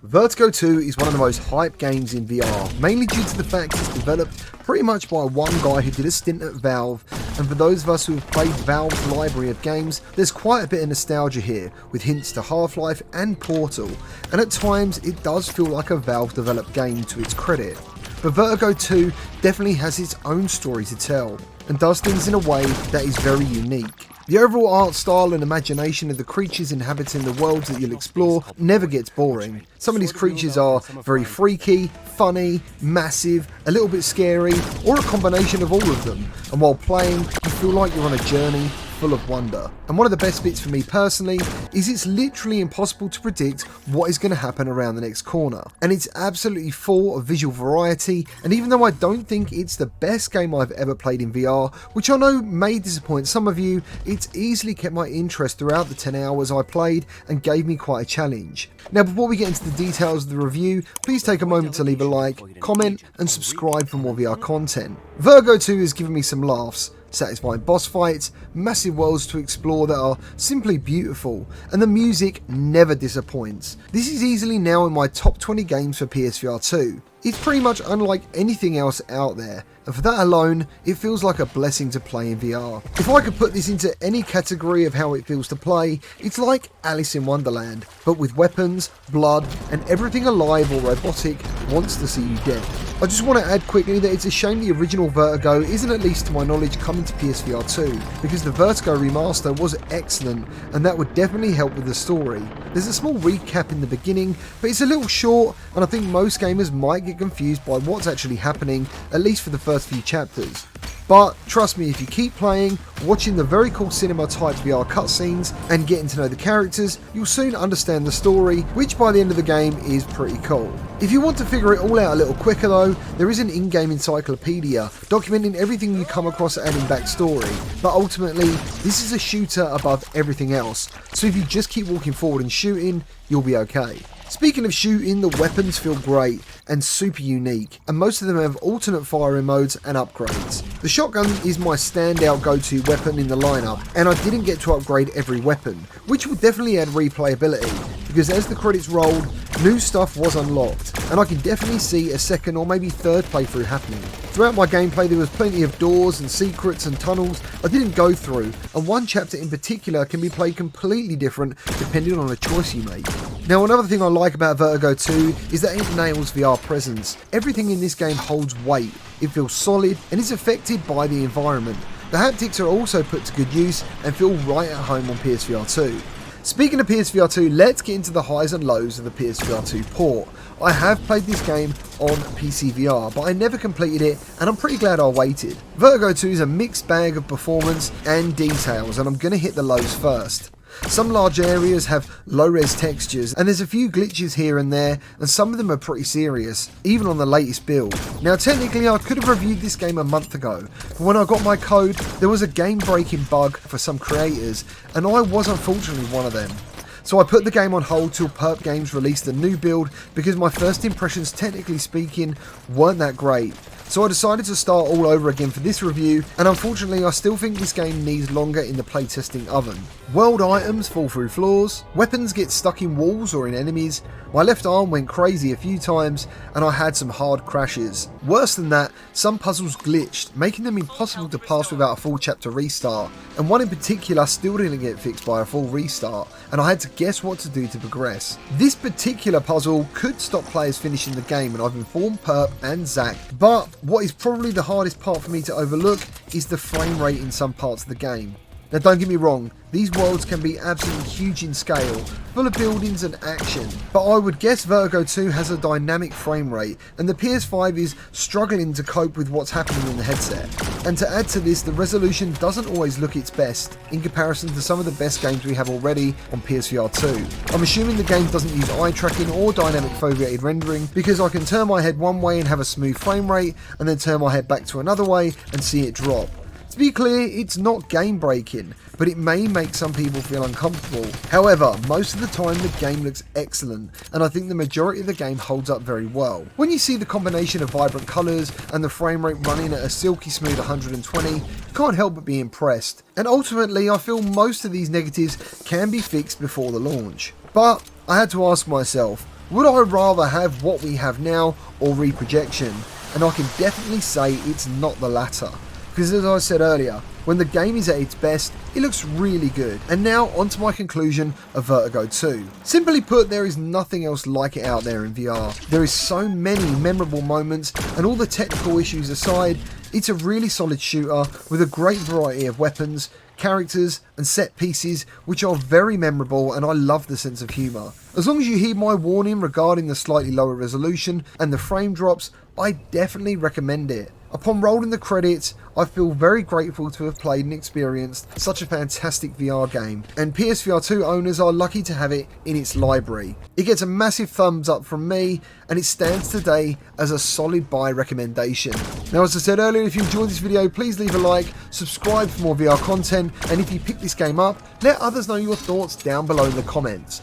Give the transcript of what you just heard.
Vertigo 2 is one of the most hyped games in VR, mainly due to the fact it's developed pretty much by one guy who did a stint at Valve, and for those of us who have played Valve's library of games, there's quite a bit of nostalgia here, with hints to Half-Life and Portal, and at times it does feel like a Valve developed game to its credit. But Vertigo 2 definitely has its own story to tell, and does things in a way that is very unique. The overall art style and imagination of the creatures inhabiting the worlds that you'll explore never gets boring. Some of these creatures are very freaky, funny, massive, a little bit scary, or a combination of all of them, and while playing, you feel like you're on a journey full of wonder. And one of the best bits for me personally is it's literally impossible to predict what is going to happen around the next corner. And it's absolutely full of visual variety, and even though I don't think it's the best game I've ever played in VR, which I know may disappoint some of you, it's easily kept my interest throughout the 10 hours I played and gave me quite a challenge. Now before we get into the details of the review, please take a moment to leave a like, comment and subscribe for more VR content. Vertigo 2 has given me some laughs, satisfying boss fights, massive worlds to explore that are simply beautiful, and the music never disappoints. This is easily now in my top 20 games for PSVR 2. It's pretty much unlike anything else out there, and for that alone, it feels like a blessing to play in VR. If I could put this into any category of how it feels to play, it's like Alice in Wonderland, but with weapons, blood, and everything alive or robotic wants to see you dead. I just want to add quickly that it's a shame the original Vertigo isn't, at least to my knowledge, coming to PSVR 2, because the Vertigo remaster was excellent, and that would definitely help with the story. There's a small recap in the beginning, but it's a little short, and I think most gamers might get confused by what's actually happening, at least for the first few chapters. But trust me, if you keep playing, watching the very cool cinema type VR cutscenes, and getting to know the characters, you'll soon understand the story, which by the end of the game is pretty cool. If you want to figure it all out a little quicker though, there is an in-game encyclopedia documenting everything you come across and in backstory, but ultimately this is a shooter above everything else, so if you just keep walking forward and shooting, you'll be okay. Speaking of shooting, the weapons feel great and super unique, and most of them have alternate firing modes and upgrades. The shotgun is my standout go-to weapon in the lineup, and I didn't get to upgrade every weapon, which will definitely add replayability, because as the credits rolled, new stuff was unlocked, and I can definitely see a second or maybe third playthrough happening. Throughout my gameplay there was plenty of doors and secrets and tunnels I didn't go through, and one chapter in particular can be played completely different depending on the choice you make. Now another thing I like about Vertigo 2 is that it nails VR presence. Everything in this game holds weight, it feels solid and is affected by the environment. The haptics are also put to good use and feel right at home on PSVR 2. Speaking of PSVR 2, let's get into the highs and lows of the PSVR 2 port. I have played this game on PCVR, but I never completed it, and I'm pretty glad I waited. Vertigo 2 is a mixed bag of performance and details, and I'm going to hit the lows first. Some large areas have low-res textures, and there's a few glitches here and there, and some of them are pretty serious, even on the latest build. Now technically I could have reviewed this game a month ago, but when I got my code there was a game-breaking bug for some creators, and I was unfortunately one of them. So I put the game on hold till Perp Games released the new build, because my first impressions, technically speaking, weren't that great. So I decided to start all over again for this review, and unfortunately I still think this game needs longer in the playtesting oven. World items fall through floors, weapons get stuck in walls or in enemies, my left arm went crazy a few times, and I had some hard crashes. Worse than that, some puzzles glitched, making them impossible to pass without a full chapter restart, and one in particular still didn't get fixed by a full restart, and I had to guess what to do to progress. This particular puzzle could stop players finishing the game, and I've informed Perp and Zach, but what is probably the hardest part for me to overlook is the frame rate in some parts of the game. Now don't get me wrong, these worlds can be absolutely huge in scale, full of buildings and action, but I would guess Vertigo 2 has a dynamic frame rate, and the PS5 is struggling to cope with what's happening in the headset. And to add to this, the resolution doesn't always look its best, in comparison to some of the best games we have already on PSVR 2. I'm assuming the game doesn't use eye tracking or dynamic foveated rendering, because I can turn my head one way and have a smooth frame rate, and then turn my head back to another way and see it drop. To be clear, it's not game breaking, but it may make some people feel uncomfortable. However, most of the time the game looks excellent, and I think the majority of the game holds up very well. When you see the combination of vibrant colours and the frame rate running at a silky smooth 120, you can't help but be impressed. And ultimately, I feel most of these negatives can be fixed before the launch. But I had to ask myself, Would I rather have what we have now or reprojection? And I can definitely say it's not the latter. Because as I said earlier, when the game is at its best, it looks really good. And now onto my conclusion of Vertigo 2. Simply put, there is nothing else like it out there in VR. There is so many memorable moments, and all the technical issues aside, it's a really solid shooter with a great variety of weapons, characters and set pieces which are very memorable, and I love the sense of humour. As long as you heed my warning regarding the slightly lower resolution and the frame drops, I definitely recommend it. Upon rolling the credits, I feel very grateful to have played and experienced such a fantastic VR game, and PSVR2 owners are lucky to have it in its library. It gets a massive thumbs up from me, and it stands today as a solid buy recommendation. Now, as I said earlier, if you enjoyed this video, please leave a like, subscribe for more VR content, and if you pick this game up, let others know your thoughts down below in the comments.